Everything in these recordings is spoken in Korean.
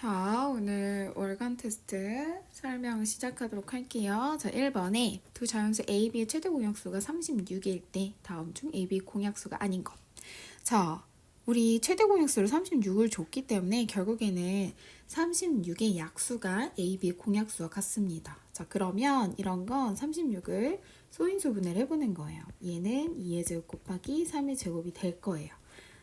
자, 오늘 월간 테스트 설명 시작하도록 할게요. 자, 1번에 두 자연수 A, B의 최대 공약수가 36일 때 다음 중 A, B 공약수가 아닌 것. 자, 우리 최대 공약수를 36을 줬기 때문에 결국에는 36의 약수가 A, B 공약수와 같습니다. 자, 그러면 이런 건 36을 소인수 분해를 해보는 거예요. 얘는 2의 제곱 곱하기 3의 제곱이 될 거예요.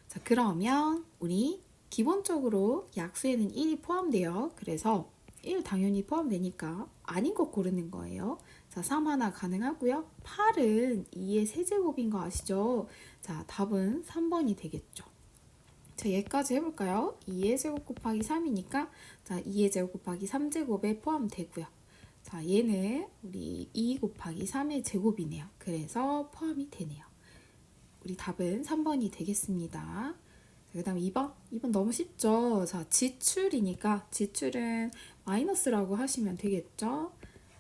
자, 그러면 우리 기본적으로 약수에는 1이 포함돼요. 그래서 1 당연히 포함되니까 아닌 거 고르는 거예요. 자, 3 하나 가능하고요. 8은 2의 세제곱인 거 아시죠? 자, 답은 3번이 되겠죠. 자, 얘까지 해볼까요? 2의 제곱 곱하기 3이니까 자, 2의 제곱 곱하기 3제곱에 포함되고요. 자, 얘는 우리 2 곱하기 3의 제곱이네요. 그래서 포함이 되네요. 우리 답은 3번이 되겠습니다. 그 다음 2번. 2번 너무 쉽죠? 자, 지출이니까 지출은 마이너스라고 하시면 되겠죠?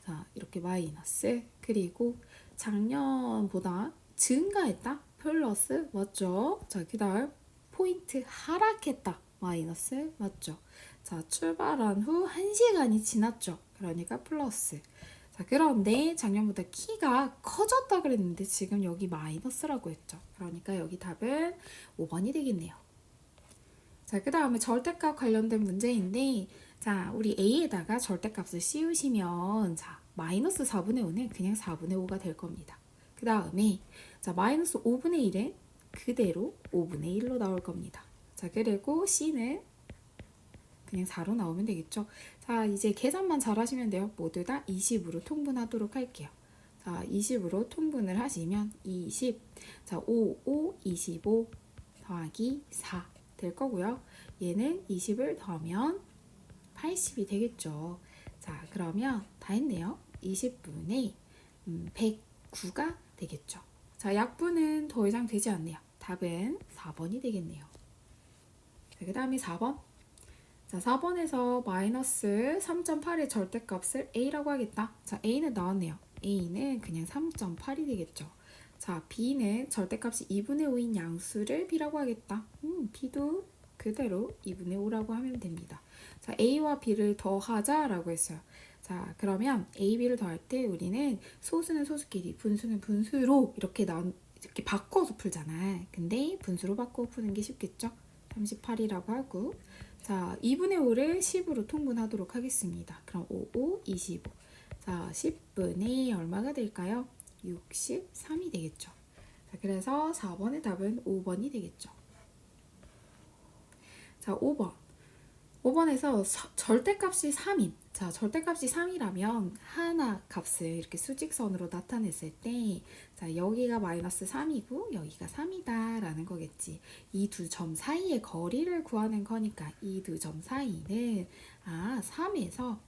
자, 이렇게 마이너스. 그리고 작년보다 증가했다? 플러스. 맞죠? 자, 그 다음 포인트 하락했다. 마이너스. 맞죠? 자, 출발한 후 1시간이 지났죠? 그러니까 플러스. 자, 그런데 작년보다 키가 커졌다 그랬는데 지금 여기 마이너스라고 했죠. 그러니까 여기 답은 5번이 되겠네요. 자, 그 다음에 절대값 관련된 문제인데, 자, 우리 A에다가 절대값을 씌우시면, 자, 마이너스 4분의 5는 그냥 4분의 5가 될 겁니다. 그 다음에, 자, 마이너스 5분의 1은 그대로 5분의 1로 나올 겁니다. 자, 그리고 C는 그냥 4로 나오면 되겠죠. 자, 이제 계산만 잘 하시면 돼요. 모두 다 20으로 통분하도록 할게요. 자, 20으로 통분을 하시면 20, 자, 5, 25 더하기 4 될 거고요. 얘는 20을 더하면 80이 되겠죠. 자, 그러면 다 했네요. 20분의 109가 되겠죠. 자, 약분은 더 이상 되지 않네요. 답은 4번이 되겠네요. 자, 그 다음에 4번. 자, 4번에서 마이너스 3.8의 절대값을 A라고 하겠다. 자, A는 나왔네요. A는 그냥 3.8이 되겠죠. 자, B는 절대값이 2분의 5인 양수를 B라고 하겠다. B도 그대로 2분의 5라고 하면 됩니다. 자, A와 B를 더하자라고 했어요. 자, 그러면 A, B를 더할 때 우리는 소수는 소수끼리, 분수는 분수로 이렇게 바꿔서 풀잖아. 근데 분수로 바꿔 푸는 게 쉽겠죠? 38이라고 하고, 자, 2분의 5를 10으로 통분하도록 하겠습니다. 그럼 5, 5, 25. 자, 10분의 얼마가 될까요? 63이 되겠죠. 자, 그래서 4번의 답은 5번이 되겠죠. 자, 5번. 5번에서 절대값이 3인. 자, 절대값이 3이라면 하나 값을 이렇게 수직선으로 나타냈을 때, 자, 여기가 마이너스 3이고 여기가 3이다 라는 거겠지. 이 두 점 사이의 거리를 구하는 거니까 이 두 점 사이는 3에서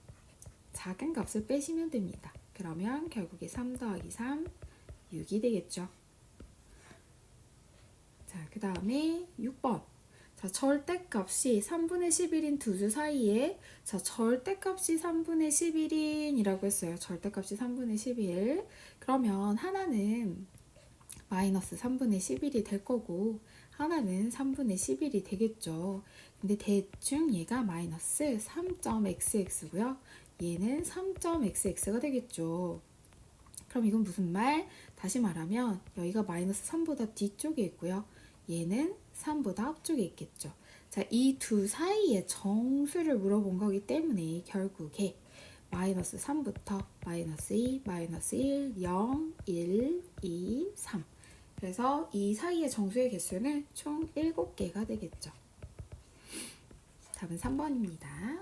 작은 값을 빼시면 됩니다. 그러면 결국에 3 더하기 3, 6이 되겠죠. 자, 그 다음에 6번. 자, 절대값이 3분의 11인 두 수 사이에, 자, 절대값이 3분의 11인이라고 했어요. 절대값이 3분의 11. 그러면 하나는 마이너스 3분의 11이 될 거고 하나는 3분의 11이 되겠죠. 근데 대충 얘가 마이너스 3.xx고요. 얘는 3.xx가 되겠죠. 그럼 이건 무슨 말? 다시 말하면 여기가 마이너스 3보다 뒤쪽에 있고요. 얘는 3보다 앞쪽에 있겠죠. 자, 이 두 사이의 정수를 물어본 거기 때문에 결국에 마이너스 3부터 마이너스 2, 마이너스 1, 0, 1, 2, 3. 그래서 이 사이의 정수의 개수는 총 7개가 되겠죠. 답은 3번입니다.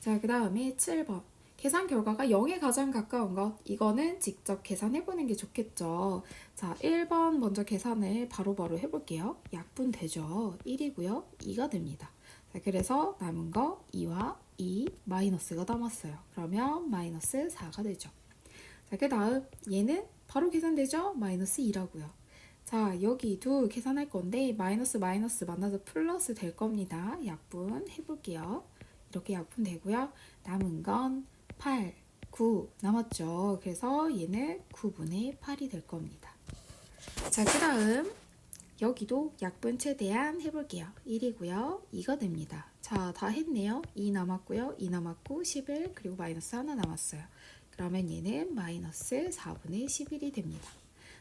자, 그 다음에 7번. 계산 결과가 0에 가장 가까운 것. 이거는 직접 계산해보는 게 좋겠죠. 자, 1번 먼저 계산을 바로바로 해볼게요. 약분 되죠. 1이고요. 2가 됩니다. 자, 그래서 남은 거 2와 2 마이너스가 남았어요. 그러면 마이너스 4가 되죠. 자, 그 다음 얘는 바로 계산되죠? 마이너스 2라고요. 자, 여기도 계산할 건데 마이너스 마이너스 만나서 플러스 될 겁니다. 약분 해볼게요. 이렇게 약분 되고요. 남은 건 8, 9 남았죠. 그래서 얘는 9분의 8이 될 겁니다. 자, 그 다음 여기도 약분 최대한 해볼게요. 1이고요. 2가 됩니다. 자, 다 했네요. 2 남았고요. 2 남았고 11 그리고 마이너스 하나 남았어요. 그러면 얘는 마이너스 4분의 11이 됩니다.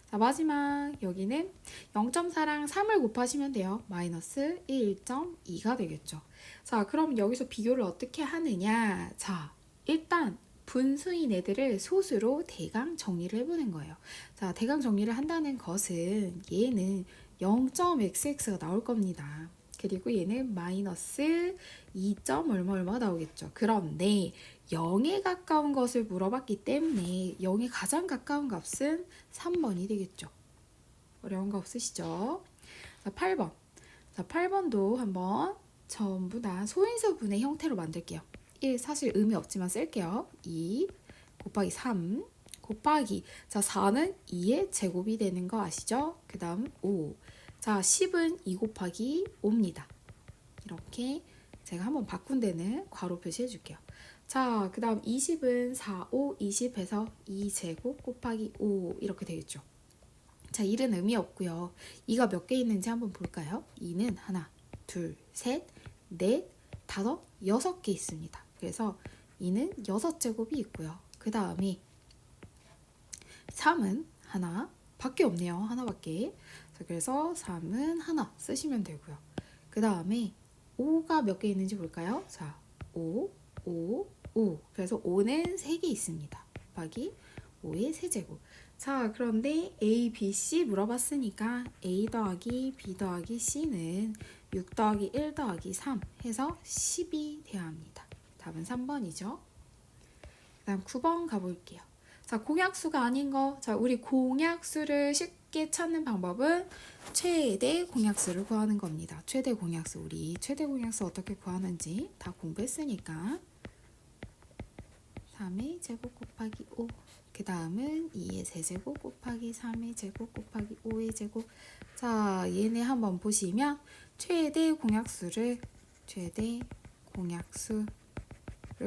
자, 마지막 여기는 0.4랑 3을 곱하시면 돼요. 마이너스 1.2가 되겠죠. 자, 그럼 여기서 비교를 어떻게 하느냐. 자, 일단 분수인 애들을 소수로 대강 정리를 해보는 거예요. 자, 대강 정리를 한다는 것은 얘는 0.xx가 나올 겁니다. 그리고 얘는 마이너스 2. 얼마 얼마 나오겠죠. 그런데 0에 가까운 것을 물어봤기 때문에 0에 가장 가까운 값은 3번이 되겠죠. 어려운 거 없으시죠? 자, 8번. 자, 8번도 한번 전부 다 소인수분의 형태로 만들게요. 1 사실 의미 없지만 쓸게요. 2 곱하기 3 곱하기 자 4는 2의 제곱이 되는 거 아시죠? 그 다음 5 자 10은 2 곱하기 5입니다. 이렇게 제가 한번 바꾼 데는 괄호 표시해 줄게요. 자, 그 다음 20은 4, 5, 20 해서 2제곱 곱하기 5 이렇게 되겠죠. 자, 1은 의미 없고요. 2가 몇 개 있는지 한번 볼까요? 2는 하나, 둘, 셋, 넷, 다섯, 6개 있습니다. 그래서 2는 6제곱이 있고요. 그 다음에 3은 하나 밖에 없네요. 하나밖에. 자, 그래서 3은 하나 쓰시면 되고요. 그 다음에 5가 몇 개 있는지 볼까요? 자, 5, 5, 5. 그래서 5는 3개 있습니다. 곱하기 5의 세제곱. 자, 그런데 A, B, C 물어봤으니까 A 더하기 B 더하기 C는 6 더하기 1 더하기 3 해서 10이 되어야 합니다. 답은 3번이죠. 그 다음 9번 가볼게요. 자, 공약수가 아닌 거. 자, 우리 공약수를 쉽게 찾는 방법은 최대 공약수를 구하는 겁니다. 최대 공약수. 우리 최대 공약수 어떻게 구하는지 다 공부했으니까. 3의 제곱 곱하기 5. 그 다음은 2의 세제곱 곱하기 3의 제곱 곱하기 5의 제곱. 자, 얘네 한번 보시면 최대 공약수를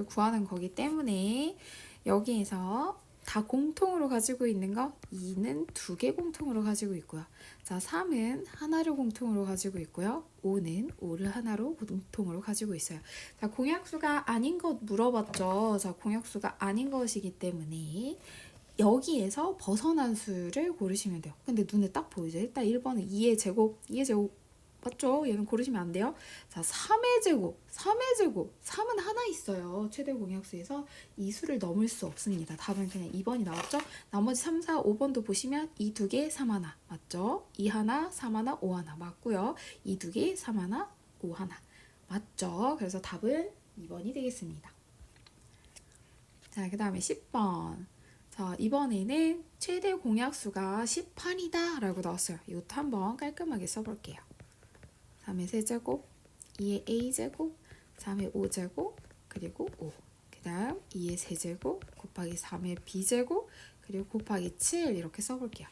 구하는 거기 때문에 여기에서 다 공통으로 가지고 있는 거 2는 2개 공통으로 가지고 있고요. 자, 3은 하나를 공통으로 가지고 있고요. 5는 5를 하나로 공통으로 가지고 있어요. 자, 공약수가 아닌 것 물어봤죠. 자, 공약수가 아닌 것이기 때문에 여기에서 벗어난 수를 고르시면 돼요. 근데 눈에 딱 보이죠? 일단 1번은 2의 제곱 맞죠? 얘는 고르시면 안 돼요. 자, 3의 제곱 3은 하나 있어요. 최대 공약수에서 이 수를 넘을 수 없습니다. 답은 그냥 2번이 나왔죠? 나머지 3, 4, 5번도 보시면 이 두 개, 3 하나 맞죠? 2 하나, 3 하나, 5 하나 맞고요. 이 두 개, 3 하나, 5 하나 맞죠? 그래서 답은 2번이 되겠습니다. 자, 그 다음에 10번. 자, 이번에는 최대 공약수가 18이다 라고 나왔어요. 이것도 한번 깔끔하게 써볼게요. 3의 세제곱, 2의 a제곱, 3의 5제곱, 그리고 5. 그 다음 2의 세제곱 곱하기 3의 b제곱, 그리고 곱하기 7 이렇게 써볼게요.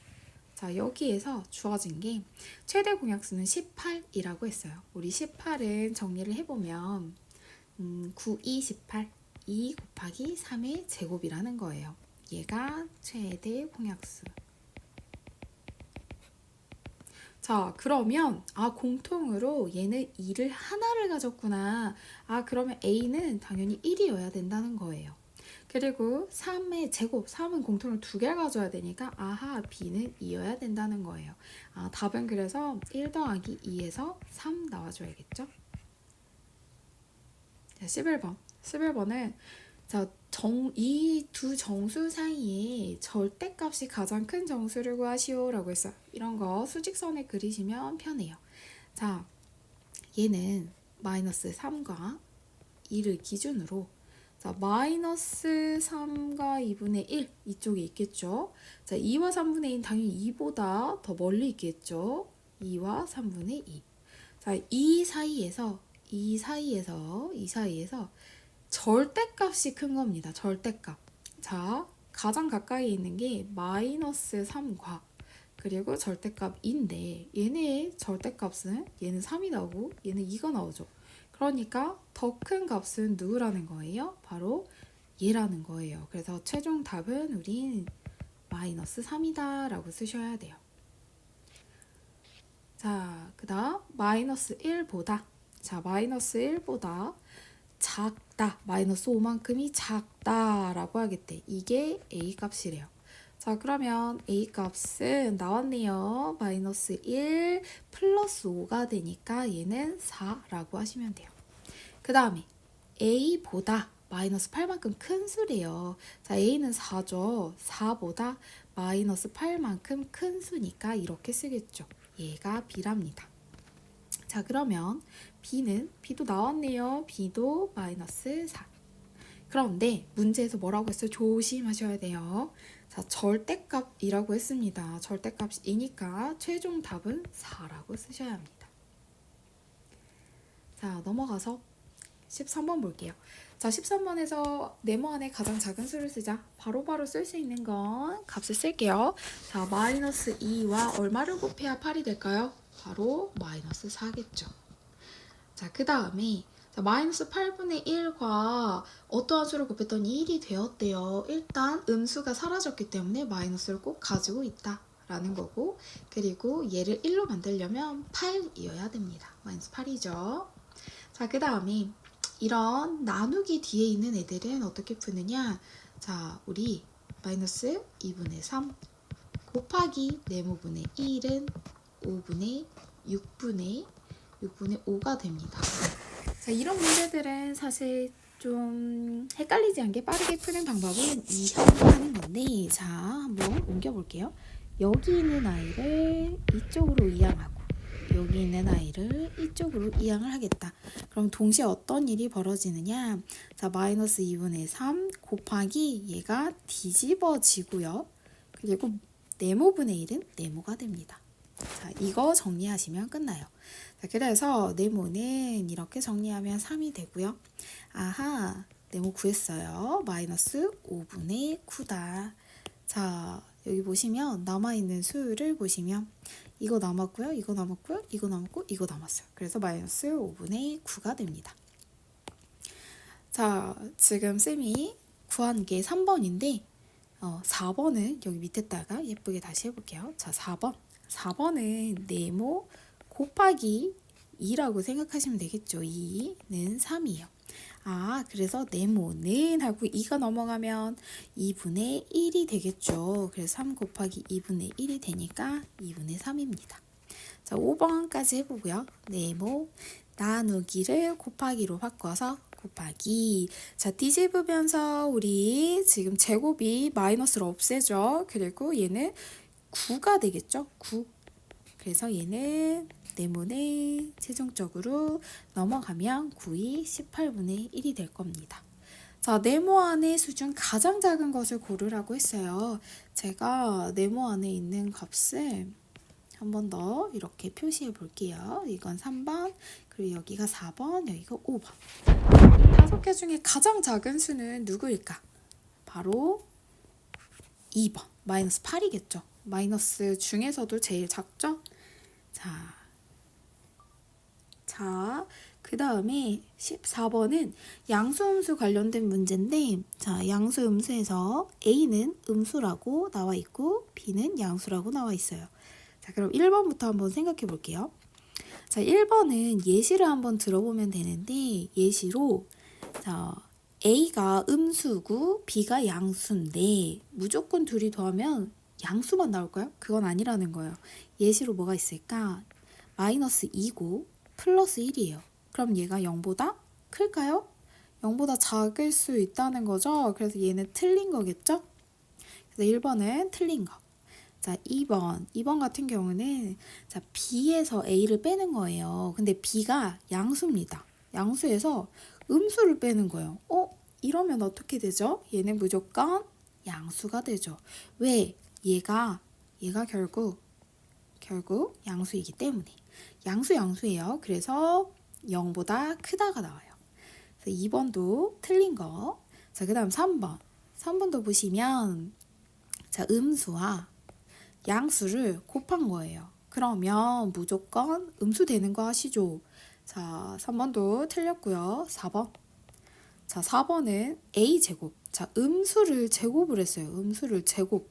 자, 여기에서 주어진 게 최대 공약수는 18이라고 했어요. 우리 18은 정리를 해보면 9, 2, 18, 2 곱하기 3의 제곱이라는 거예요. 얘가 최대 공약수. 자, 그러면 공통으로 얘는 2를 하나를 가졌구나. 그러면 A는 당연히 1이어야 된다는 거예요. 그리고 3의 제곱, 3은 공통으로 2개를 가져야 되니까 B는 2여야 된다는 거예요. 답은 그래서 1 더하기 2에서 3 나와줘야겠죠? 자, 11번. 11번은 자, 이 두 정수 사이에 절대값이 가장 큰 정수를 구하시오 라고 했어요. 이런 거 수직선에 그리시면 편해요. 자, 얘는 마이너스 3과 2를 기준으로 자, 마이너스 3과 2분의 1 이쪽에 있겠죠. 자, 2와 3분의 2는 당연히 2보다 더 멀리 있겠죠. 2와 3분의 2. 자, 이 사이에서 절대값이 큰 겁니다. 절대값. 자, 가장 가까이 있는 게 마이너스 3과 그리고 절대값인데 얘네의 절대값은 얘는 3이 나오고 얘는 2가 나오죠. 그러니까 더 큰 값은 누구라는 거예요? 바로 얘라는 거예요. 그래서 최종 답은 우린 마이너스 3이다 라고 쓰셔야 돼요. 자, 그 다음 마이너스 1보다 자, 마이너스 1보다 작다. 마이너스 5만큼이 작다라고 하겠대. 이게 A 값이래요. 자, 그러면 A 값은 나왔네요. 마이너스 1 플러스 5가 되니까 얘는 4라고 하시면 돼요. 그 다음에 A보다 마이너스 8만큼 큰 수래요. 자, A는 4죠. 4보다 마이너스 8만큼 큰 수니까 이렇게 쓰겠죠. 얘가 B랍니다. 자, 그러면 B도 나왔네요. B도 마이너스 4. 그런데 문제에서 뭐라고 했어요? 조심하셔야 돼요. 자, 절대값이라고 했습니다. 절대값이니까 최종 답은 4라고 쓰셔야 합니다. 자, 넘어가서 13번 볼게요. 자, 13번에서 네모 안에 가장 작은 수를 쓰자. 바로바로 쓸 수 있는 건 값을 쓸게요. 자, 마이너스 2와 얼마를 곱해야 8이 될까요? 바로 마이너스 4겠죠. 자, 그 다음에 마이너스 8분의 1과 어떠한 수를 곱했더니 1이 되었대요. 일단 음수가 사라졌기 때문에 마이너스를 꼭 가지고 있다라는 거고, 그리고 얘를 1로 만들려면 8이어야 됩니다. 마이너스 8이죠. 자, 그 다음에 이런 나누기 뒤에 있는 애들은 어떻게 푸느냐. 자, 우리 마이너스 2분의 3 곱하기 네모분의 1은 5분의 6분의 5가 됩니다. 자, 이런 문제들은 사실 좀 헷갈리지 않게 빠르게 푸는 방법은 이항하는 건데, 자, 한번 옮겨볼게요. 여기 있는 아이를 이쪽으로 이항하고 여기 있는 아이를 이쪽으로 이항을 하겠다. 그럼 동시에 어떤 일이 벌어지느냐. 자, 마이너스 2분의 3 곱하기 얘가 뒤집어지고요. 그리고 네모분의 1은 네모가 됩니다. 자, 이거 정리하시면 끝나요. 자, 그래서 네모는 이렇게 정리하면 3이 되고요. 아하, 네모 구했어요. 마이너스 5분의 9다. 자, 여기 보시면 남아있는 수를 보시면 이거 남았고요. 이거 남았고요. 이거 남았고 이거 남았어요. 그래서 마이너스 5분의 9가 됩니다. 자, 지금 쌤이 구한 게 3번인데 4번은 여기 밑에다가 예쁘게 다시 해볼게요. 자, 4번은 네모 곱하기 2라고 생각하시면 되겠죠. 2는 3이에요. 아, 그래서 네모는 하고 2가 넘어가면 2분의 1이 되겠죠. 그래서 3 곱하기 2분의 1이 되니까 2분의 3입니다. 자, 5번까지 해보고요. 네모 나누기를 곱하기로 바꿔서 곱하기. 자, 뒤집으면서 우리 지금 제곱이 마이너스를 없애죠. 그리고 얘는 9가 되겠죠. 9. 그래서 얘는 네모는 최종적으로 넘어가면 9이 18분의 1이 될 겁니다. 자, 네모 안의 수 중 가장 작은 것을 고르라고 했어요. 제가 네모 안에 있는 값을 한 번 더 이렇게 표시해 볼게요. 이건 3번, 그리고 여기가 4번, 여기가 5번. 다섯 개 중에 가장 작은 수는 누구일까? 바로 2번, 마이너스 8이겠죠. 마이너스 중에서도 제일 작죠? 자, 그 다음에 14번은 양수음수 관련된 문제인데, 자, 양수음수에서 A는 음수라고 나와 있고 B는 양수라고 나와 있어요. 자, 그럼 1번부터 한번 생각해 볼게요. 자, 1번은 예시를 한번 들어보면 되는데, 예시로 자, A가 음수고 B가 양수인데 무조건 둘이 더하면 양수만 나올까요? 그건 아니라는 거예요. 예시로 뭐가 있을까? 마이너스 2고 플러스 1이에요. 그럼 얘가 0보다 클까요? 0보다 작을 수 있다는 거죠. 그래서 얘는 틀린 거겠죠? 그래서 1번은 틀린 거. 자, 2번 같은 경우는 자, B에서 A를 빼는 거예요. 근데 B가 양수입니다. 양수에서 음수를 빼는 거예요. 이러면 어떻게 되죠? 얘는 무조건 양수가 되죠. 왜? 얘가 결국 양수이기 때문에. 양수예요. 그래서 0보다 크다가 나와요. 그래서 2번도 틀린 거. 자, 그 다음 3번. 3번도 보시면 자, 음수와 양수를 곱한 거예요. 그러면 무조건 음수 되는 거 아시죠? 자, 3번도 틀렸고요. 4번. 자, 4번은 A제곱. 자, 음수를 제곱을 했어요. 음수를 제곱.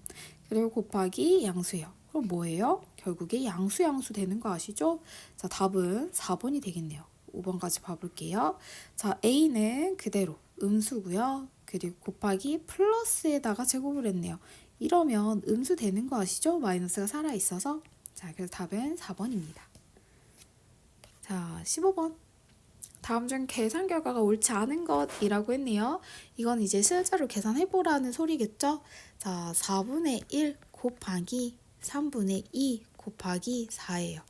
그리고 곱하기 양수예요. 그럼 뭐예요? 결국에 양수 되는 거 아시죠? 자, 답은 4번이 되겠네요. 5번까지 봐볼게요. 자, A는 그대로 음수고요. 그리고 곱하기 플러스에다가 제곱을 했네요. 이러면 음수 되는 거 아시죠? 마이너스가 살아있어서. 자, 그래서 답은 4번입니다. 자, 15번. 다음 중 계산 결과가 옳지 않은 것이라고 했네요. 이건 이제 실제로 계산해보라는 소리겠죠? 자, 4분의 1 곱하기 3분의 2 곱하기 4예요.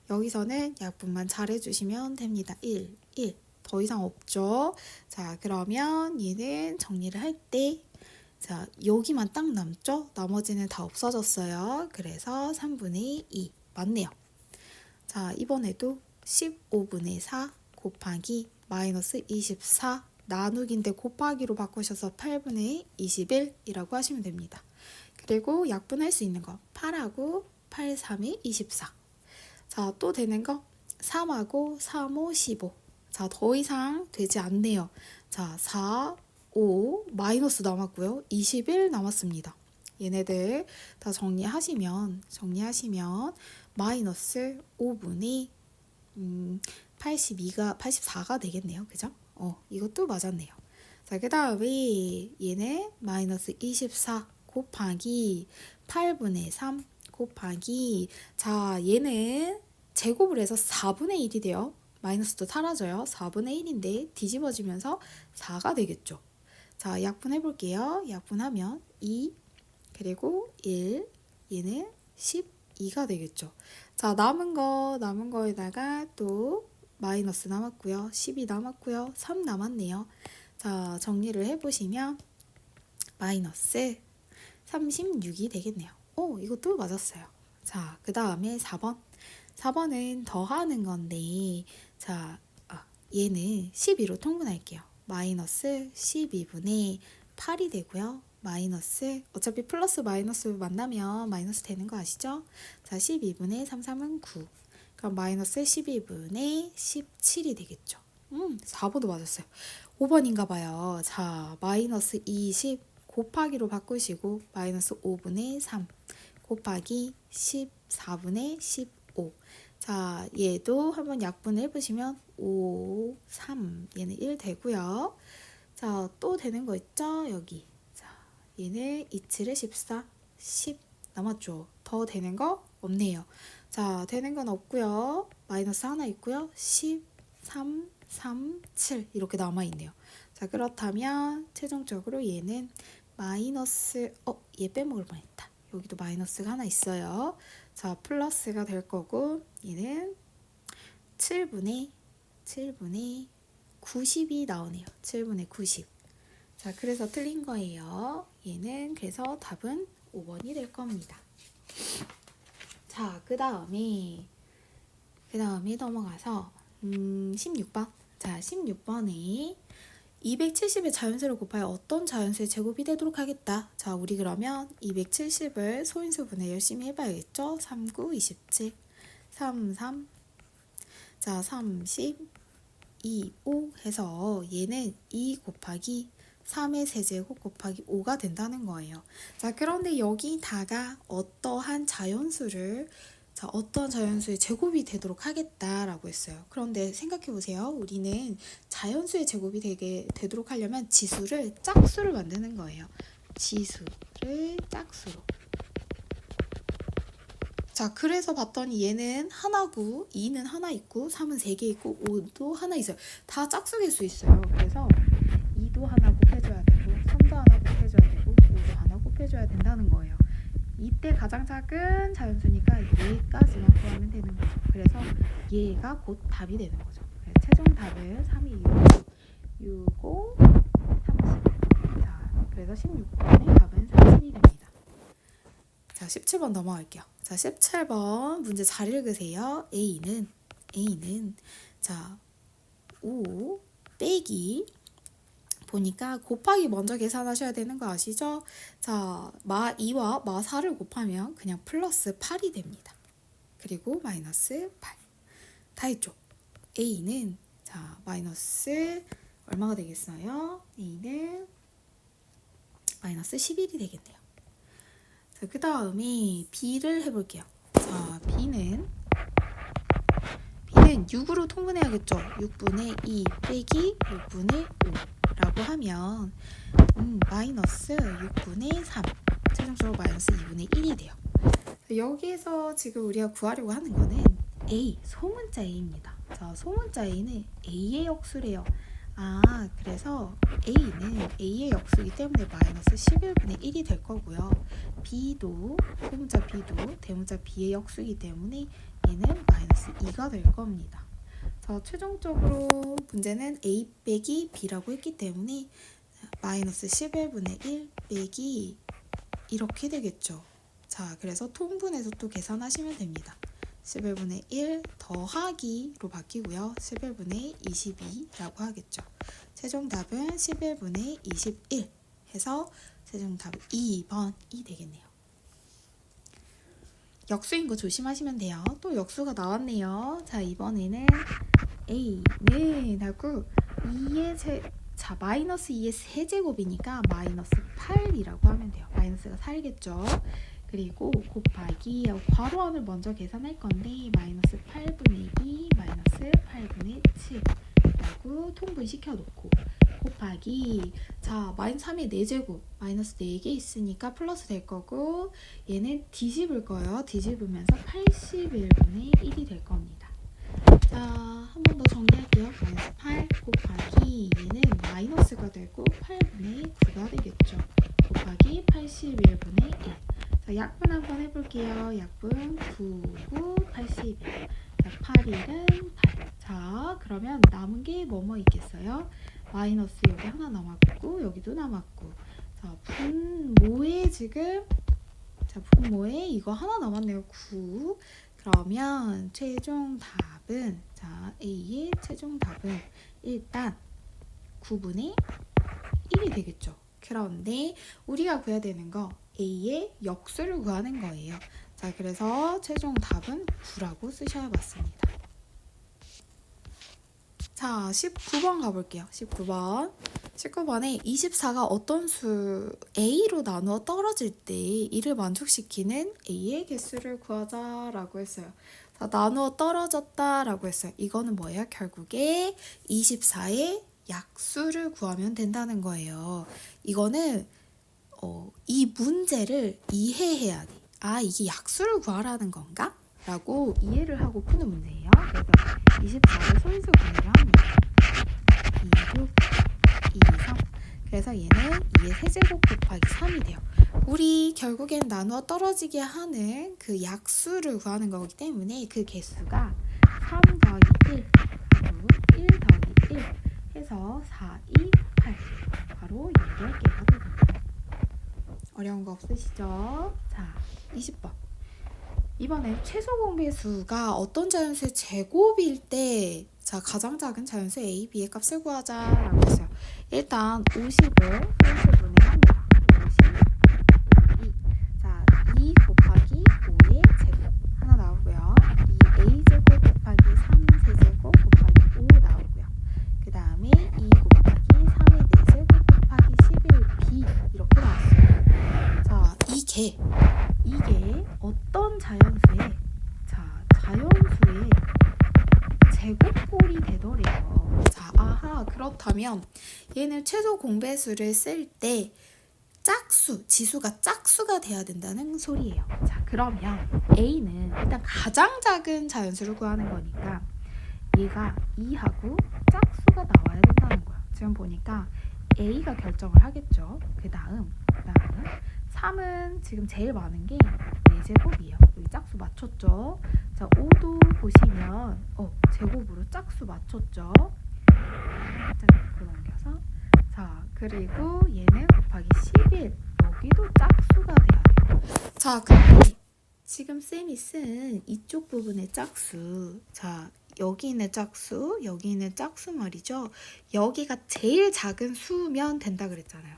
여기서는 약분만 잘 해주시면 됩니다. 1, 1. 더 이상 없죠? 자, 그러면 얘는 정리를 할 때, 자, 여기만 딱 남죠? 나머지는 다 없어졌어요. 그래서 3분의 2. 맞네요. 자, 이번에도 15분의 4 곱하기 마이너스 24 나누기인데 곱하기로 바꾸셔서 8분의 21이라고 하시면 됩니다. 그리고 약분할 수 있는 거 8하고 8, 3이 24. 자, 또 되는 거 3하고 3, 5, 15. 자, 더 이상 되지 않네요. 자, 4, 5 마이너스 남았고요. 21 남았습니다. 얘네들 다 정리하시면 마이너스 5분의 84가 되겠네요. 그죠? 이것도 맞았네요. 자, 그 다음에 얘는 마이너스 24 곱하기 8분의 3 곱하기, 자, 얘는 제곱을 해서 4분의 1이 돼요. 마이너스도 사라져요. 4분의 1인데 뒤집어지면서 4가 되겠죠. 자, 약분해 볼게요. 약분하면 2 그리고 1, 얘는 12가 되겠죠. 자, 남은 거에다가 또 마이너스 남았고요. 10이 남았고요. 3 남았네요. 자, 정리를 해보시면 마이너스 36이 되겠네요. 이것도 맞았어요. 자, 그 다음에 4번. 4번은 더하는 건데, 자, 얘는 12로 통분할게요. 마이너스 12분의 8이 되고요. 마이너스, 어차피 플러스 마이너스 만나면 마이너스 되는 거 아시죠? 자, 12분의 3, 3은 9. 그럼 마이너스 12분의 17이 되겠죠. 4번도 맞았어요. 5번인가 봐요. 자, 마이너스 20 곱하기로 바꾸시고 마이너스 5분의 3 곱하기 14분의 15. 자, 얘도 한번 약분을 해보시면 5, 3 얘는 1 되고요. 자, 또 되는 거 있죠? 여기. 자, 얘는 2, 7에 14, 10 남았죠. 더 되는 거 없네요. 자, 되는 건 없고요. 마이너스 하나 있고요. 10, 3, 3, 7 이렇게 남아있네요. 자, 그렇다면 최종적으로 얘는 마이너스, 얘 빼먹을 뻔했다. 여기도 마이너스가 하나 있어요. 자, 플러스가 될 거고 얘는 7분의 90이 나오네요. 7분의 90. 자, 그래서 틀린 거예요. 얘는 그래서 답은 5번이 될 겁니다. 자, 그 다음에 넘어가서 16번. 자, 16번에 270의 자연수를 곱하여 어떤 자연수의 제곱이 되도록 하겠다. 자, 우리 그러면 270을 소인수분해 열심히 해봐야겠죠? 3, 9, 27, 3, 3, 자, 30, 2, 5 해서 얘는 2 곱하기 3의 세제곱 곱하기 5가 된다는 거예요. 자, 그런데 여기다가 어떠한 자연수의 제곱이 되도록 하겠다라고 했어요. 그런데 생각해보세요. 우리는 자연수의 제곱이 되도록 하려면 지수를 짝수를 만드는 거예요. 지수를 짝수로. 자, 그래서 봤더니 얘는 하나고 2는 하나 있고 3은 3개 있고 5도 하나 있어요. 다 짝수일 수 있어요. 그래서 2도 하나 곱해줘야 되고 3도 하나 곱해줘야 되고 5도 하나 곱해줘야 된다는 거예요. 이때 가장 작은 자연수니까 얘까지만 구하면 되는 거죠. 그래서 얘가 곧 답이 되는 거죠. 최종 답은 3이 6, 5, 30. 자, 그래서 16번의 답은 30이 됩니다. 자, 17번 넘어갈게요. 자, 17번 문제 잘 읽으세요. A는 자, 5 빼기 보니까 곱하기 먼저 계산하셔야 되는 거 아시죠? 자, 마 2와 마 4를 곱하면 그냥 플러스 8이 됩니다. 그리고 마이너스 8. 다 했죠? A는 자, 마이너스 얼마가 되겠어요? A는 마이너스 11이 되겠네요. 자, 그 다음에 B를 해볼게요. 자, 6으로 통분해야겠죠. 6분의 2 빼기 6분의 5라고 하면 마이너스 6분의 3, 최종적으로 마이너스 2분의 1이 돼요. 여기에서 지금 우리가 구하려고 하는 거는 A, 소문자 A입니다. 자, 소문자 A는 A의 역수래요. 그래서 A는 A의 역수이기 때문에 마이너스 11분의 1이 될 거고요. B도, 소문자 B도 대문자 B의 역수이기 때문에 얘는 마이너스 2가 될 겁니다. 자, 최종적으로 문제는 A 빼기 B라고 했기 때문에 마이너스 11분의 1 빼기 이렇게 되겠죠. 자, 그래서 통분해서 또 계산하시면 됩니다. 11분의 1 더하기로 바뀌고요. 11분의 22라고 하겠죠. 최종 답은 11분의 21 해서 최종 답은 2번이 되겠네요. 역수인 거 조심하시면 돼요. 또 역수가 나왔네요. 자, 이번에는 A는 하고 2의 마이너스 2의 세제곱이니까 마이너스 8이라고 하면 돼요. 마이너스가 4겠죠. 그리고 곱하기 괄호 안을 먼저 계산할 건데 마이너스 8분의 2 마이너스 8분의 7 라고 통분시켜 놓고 곱하기 자 마이너스 3의 4제곱 마이너스 4개 있으니까 플러스 될 거고 얘는 뒤집을 거예요. 뒤집으면서 81분의 1이 될 겁니다. 자, 한 번 더 정리할게요. 마이너스 8 곱하기 얘는 마이너스가 되고 8분의 9가 되겠죠. 곱하기 81분의 1. 자, 약분 한번 해볼게요. 약분 9, 9, 81. 자, 8일은 8. 자, 그러면 남은 게 뭐뭐 있겠어요? 마이너스 여기 하나 남았고 여기도 남았고. 자, 분모에 지금 분모에 이거 하나 남았네요. 9. 그러면 최종 답은 자 A의 최종 답은 일단 9분의 1이 되겠죠. 그런데 우리가 구해야 되는 거 A의 역수를 구하는 거예요. 자, 그래서 최종 답은 9라고 쓰셔야 맞습니다. 자, 19번 가볼게요. 19번에 24가 어떤 수 A로 나누어 떨어질 때 이를 만족시키는 A의 개수를 구하자라고 했어요. 자, 나누어 떨어졌다라고 했어요. 이거는 뭐예요? 결국에 24의 약수를 구하면 된다는 거예요. 이거는 이 문제를 이해해야 돼. 이게 약수를 구하라는 건가? 라고 이해를 하고 푸는 문제예요. 그래서 24를 소인수 분해를 합니다. 2, 6, 2, 3. 그래서 얘는 2의 세제곱 곱하기 3이 돼요. 우리 결국엔 나누어 떨어지게 하는 그 약수를 구하는 거기 때문에 그 개수가 3 더하기 1 바로 1 더하기 1 해서 4, 2, 8 바로 8개가 됩니다. 어려운 거 없으시죠? 자, 20번. 이번에 최소 공배수가 어떤 자연수의 제곱일 때 자, 가장 작은 자연수 A, B의 값을 구하자라고 했어요. 일단 50을 소인수분해 합니다. 52. 자, 2 곱하기 5의 제곱 하나 나오고요. 2A제곱 곱하기 3세제곱 곱하기 5 나오고요. 그 다음에 2 곱하기 3의 4제곱 곱하기 11B 이렇게 나왔어요. 자, 이게 어떤 자연수의 제곱꼴이 되더래요. 자, 그렇다면 얘는 최소 공배수를 쓸 때 짝수, 지수가 짝수가 돼야 된다는 소리예요. 자, 그러면 A는 일단 가장 작은 자연수를 구하는 거니까 얘가 2하고 짝수가 나와야 된다는 거야. 지금 보니까 A가 결정을 하겠죠. 그 다음 3은 지금 제일 많은 게 4제곱이에요. 여기 짝수 맞췄죠. 자, 5도 보시면 제곱으로 짝수 맞췄죠. 살짝 옆으로 넘겨서 자, 그리고 얘는 곱하기 11 여기도 짝수가 돼야 돼요. 자, 근데 지금 쌤이 쓴 이쪽 부분의 짝수 자, 여기 있는 짝수 여기 있는 짝수 말이죠. 여기가 제일 작은 수면 된다 그랬잖아요.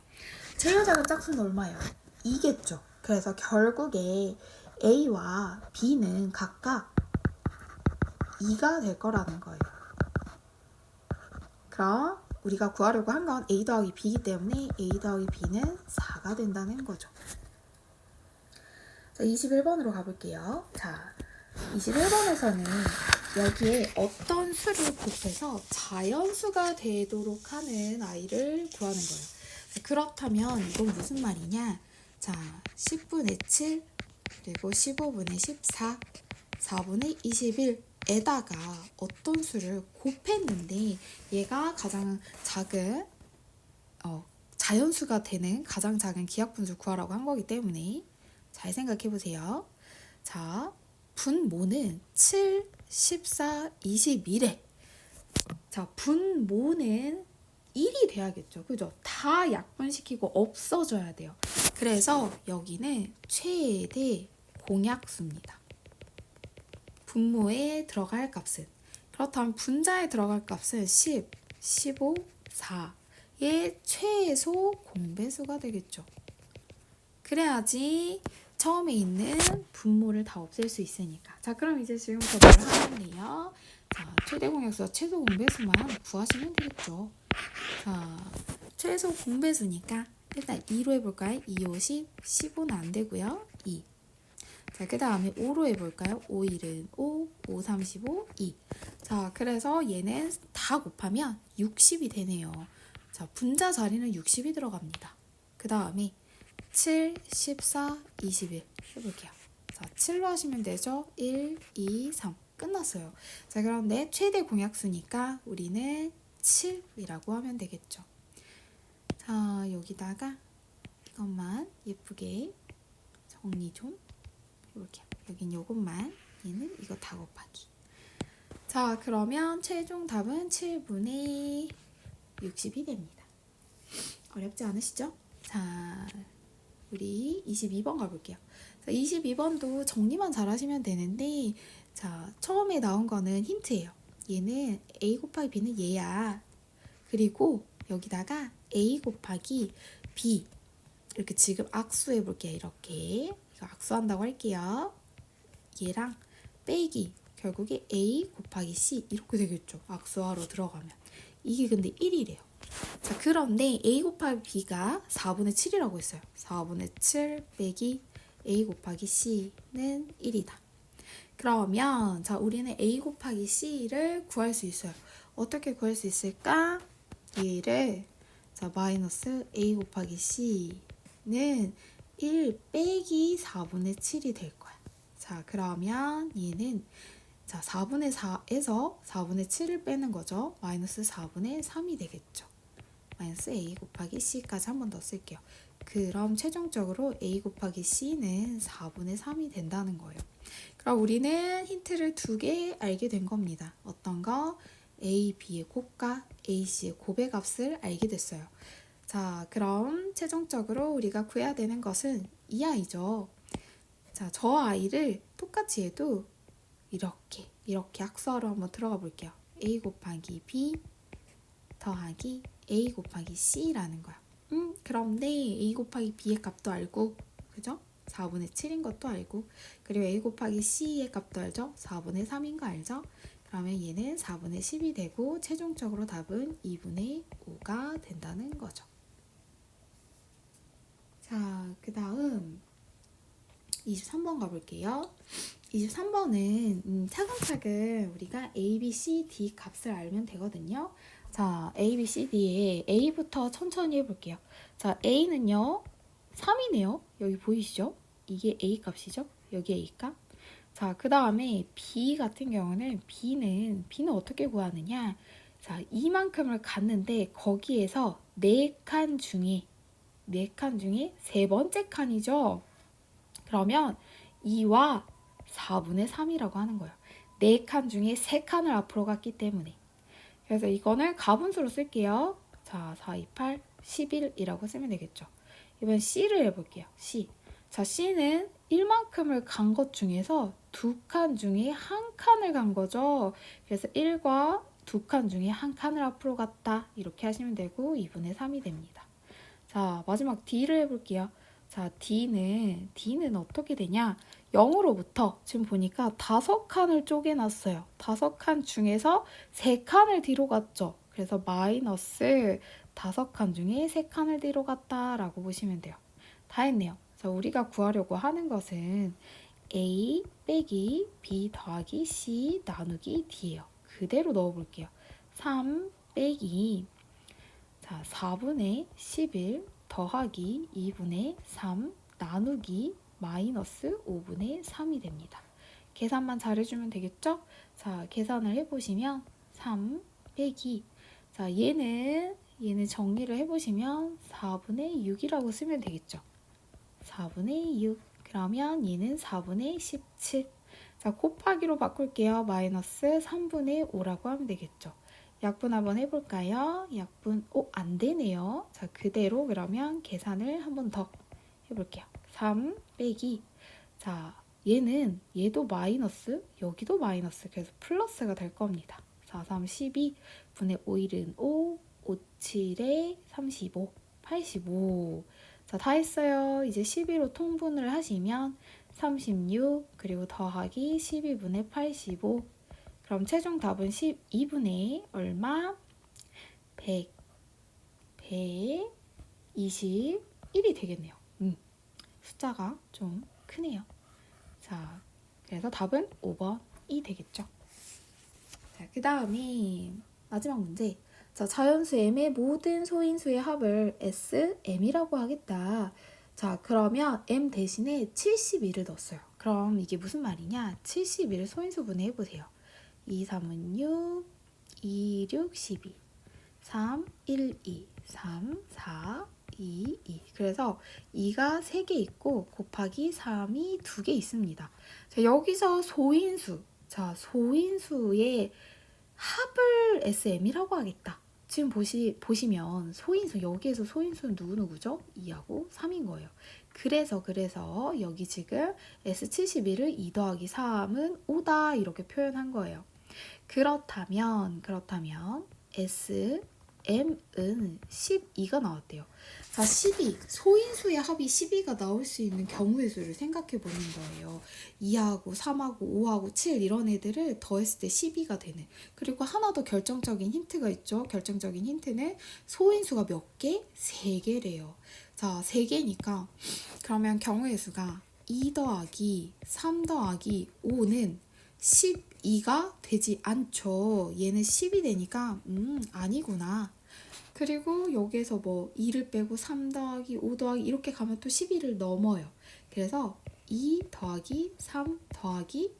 제일 작은 짝수는 얼마예요? 2겠죠. 그래서 결국에 A와 B는 각각 2가 될 거라는 거예요. 그럼 우리가 구하려고 한 건 A 더하기 B이기 때문에 A 더하기 B는 4가 된다는 거죠. 자, 21번으로 가볼게요. 자, 21번에서는 여기에 어떤 수를 곱해서 자연수가 되도록 하는 아이를 구하는 거예요. 그렇다면 이건 무슨 말이냐? 자, 10분의 7 그리고 15분의 14 4분의 21에다가 어떤 수를 곱했는데 얘가 가장 작은 자연수가 되는 가장 작은 기하분수를 구하라고 한 거기 때문에 잘 생각해 보세요. 자, 분모는 7, 14, 21에 자, 분모는 1이 돼야겠죠. 그죠? 다 약분시키고 없어져야 돼요. 그래서 여기는 최대 공약수입니다. 분모에 들어갈 값은 그렇다면 분자에 들어갈 값은 10, 15, 4의 최소 공배수가 되겠죠. 그래야지 처음에 있는 분모를 다 없앨 수 있으니까. 자, 그럼 이제 지금부터 뭘 하겠네요. 자, 최대 공약수와 최소 공배수만 구하시면 되겠죠. 자, 최소 공배수니까 일단 2로 해볼까요? 2, 5, 10, 15는 안 되고요. 2. 자, 그 다음에 5로 해볼까요? 5, 1은 5, 5, 35, 2. 자, 그래서 얘는 다 곱하면 60이 되네요. 자, 분자 자리는 60이 들어갑니다. 그 다음에 7, 14, 21 해볼게요. 자, 7로 하시면 되죠? 1, 2, 3 끝났어요. 자, 그럼 내 최대 공약수니까 우리는 7이라고 하면 되겠죠. 자, 여기다가 이것만 예쁘게 정리 좀 해볼게요. 여긴 요것만, 얘는 이거 다 곱하기. 자, 그러면 최종 답은 7분의 60이 됩니다. 어렵지 않으시죠? 자, 우리 22번 가볼게요. 자, 22번도 정리만 잘 하시면 되는데, 자, 처음에 나온 거는 힌트예요. 얘는 A 곱하기 B는 얘야. 그리고 여기다가 A 곱하기 B 이렇게 지금 악수해 볼게요. 이렇게 이거 악수한다고 할게요. 얘랑 빼기 결국에 A 곱하기 C 이렇게 되겠죠. 악수하러 들어가면 이게 근데 1이래요. 자, 그런데 A 곱하기 B가 4분의 7이라고 했어요. 4분의 7 빼기 A 곱하기 C는 1이다. 그러면 자, 우리는 A 곱하기 C를 구할 수 있어요. 어떻게 구할 수 있을까? 얘를 자, 마이너스 A 곱하기 C는 1 빼기 4분의 7이 될 거야. 자, 그러면 얘는 자, 4분의 4에서 4분의 7을 빼는 거죠. 마이너스 4분의 3이 되겠죠. 마이너스 A 곱하기 C까지 한 번 더 쓸게요. 그럼 최종적으로 A 곱하기 C는 4분의 3이 된다는 거예요. 그럼 우리는 힌트를 2개 알게 된 겁니다. 어떤 거? A, B의 곱과 A, C의 곱의 값을 알게 됐어요. 자, 그럼 최종적으로 우리가 구해야 되는 것은 이 아이죠. 자, 저 아이를 똑같이 해도 이렇게 악수하러 한번 들어가 볼게요. A 곱하기 B 더하기 A 곱하기 C라는 거야. 그런데 A 곱하기 B의 값도 알고, 그죠? 4분의 7인 것도 알고, 그리고 A 곱하기 C의 값도 알죠? 4분의 3인 거 알죠? 그러면 얘는 4분의 10이 되고 최종적으로 답은 2분의 5가 된다는 거죠. 자, 그 다음 23번 가볼게요. 23번은 차근차근 우리가 A, B, C, D 값을 알면 되거든요. 자, A, B, C, D에 A부터 천천히 해볼게요. 자, A는요 3이네요. 여기 보이시죠? 이게 A 값이죠? 여기 A 값. 자, 그 다음에 B 같은 경우는 B는 어떻게 구하느냐? 자, 이만큼을 갔는데 거기에서 4칸 중에 세 번째 칸이죠. 그러면 2와 4분의 3이라고 하는 거예요. 4칸 중에 3칸을 앞으로 갔기 때문에. 그래서 이거는 가분수로 쓸게요. 자, 4, 2, 8, 11이라고 쓰면 되겠죠. 이번 C를 해볼게요. C. 자, C는 1만큼을 간 것 중에서 2칸 중에 1칸을 간 거죠. 그래서 1과 2칸 중에 1칸을 앞으로 갔다. 이렇게 하시면 되고 2분의 3이 됩니다. 자, 마지막 D를 해볼게요. 자, D는 어떻게 되냐? 0으로부터 지금 보니까 5칸을 쪼개놨어요. 5칸 중에서 3칸을 뒤로 갔죠. 그래서 마이너스 5칸 중에 3칸을 뒤로 갔다라고 보시면 돼요. 다 했네요. 자, 우리가 구하려고 하는 것은 A 빼기 B 더하기 C 나누기 D예요. 그대로 넣어볼게요. 3 빼기 4분의 11 더하기 2분의 3 나누기 마이너스 5분의 3이 됩니다. 계산만 잘해주면 되겠죠? 자, 계산을 해보시면 3 빼기 얘는 정리를 해보시면 4분의 6이라고 쓰면 되겠죠. 4분의 6 그러면 얘는 4분의 17 곱하기로 바꿀게요. 마이너스 3분의 5라고 하면 되겠죠. 약분 한번 해볼까요? 약분 안 되네요. 자, 그대로 그러면 계산을 한번 더 해볼게요. 3 빼기 얘도 마이너스 여기도 마이너스 그래서 플러스가 될 겁니다. 4, 3, 12 분의 5, 1은 5 5, 7에 35 85 다 했어요. 이제 12로 통분을 하시면 36 그리고 더하기 12분의 85 그럼 최종 답은 12분의 얼마? 121이 되겠네요. 숫자가 좀 크네요. 자, 그래서 답은 5번이 되겠죠. 자, 그 다음에 마지막 문제. 자, 자연수 m의 모든 소인수의 합을 SM이라고 하겠다. 자, 그러면 m 대신에 72를 넣었어요. 그럼 이게 무슨 말이냐? 72를 소인수분해 해보세요. 2, 3은 6, 2, 6, 12, 3, 1, 2, 3, 4, 2, 2. 그래서 2가 3개 있고 곱하기 3이 2개 있습니다. 자, 여기서 소인수. 자, 소인수의 합을 SM이라고 하겠다. 지금 보시면 소인수 여기에서 소인수는 누구누구죠? 2하고 3인 거예요. 그래서 여기 지금 S72를 2 더하기 3은 5다 이렇게 표현한 거예요. 그렇다면 SM은 12가 나왔대요. 자, 12 소인수의 합이 12가 나올 수 있는 경우의 수를 생각해 보는 거예요. 2하고 3하고 5하고 7 이런 애들을 더했을 때 12가 되는. 그리고 하나 더 결정적인 힌트가 있죠. 결정적인 힌트는 소인수가 몇 개? 3개래요. 자, 3개니까 그러면 경우의 수가 2 더하기 3 더하기 5는 12가 되지 않죠. 얘는 10이 되니까 아니구나. 그리고 여기에서 2를 빼고 3 더하기 5 더하기 이렇게 가면 또 12를 넘어요. 그래서 2 더하기 3 더하기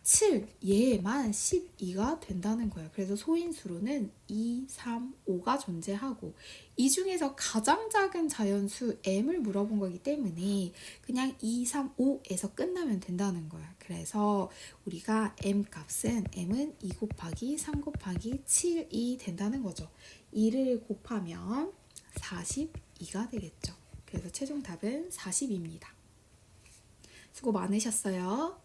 7 얘만 12가 된다는 거예요. 그래서 소인수로는 2, 3, 5가 존재하고 이 중에서 가장 작은 자연수 m을 물어본 거기 때문에 그냥 2, 3, 5에서 끝나면 된다는 거예요. 그래서 우리가 m은 2 곱하기 3 곱하기 7이 된다는 거죠. 2를 곱하면 42가 되겠죠. 그래서 최종 답은 40입니다. 수고 많으셨어요.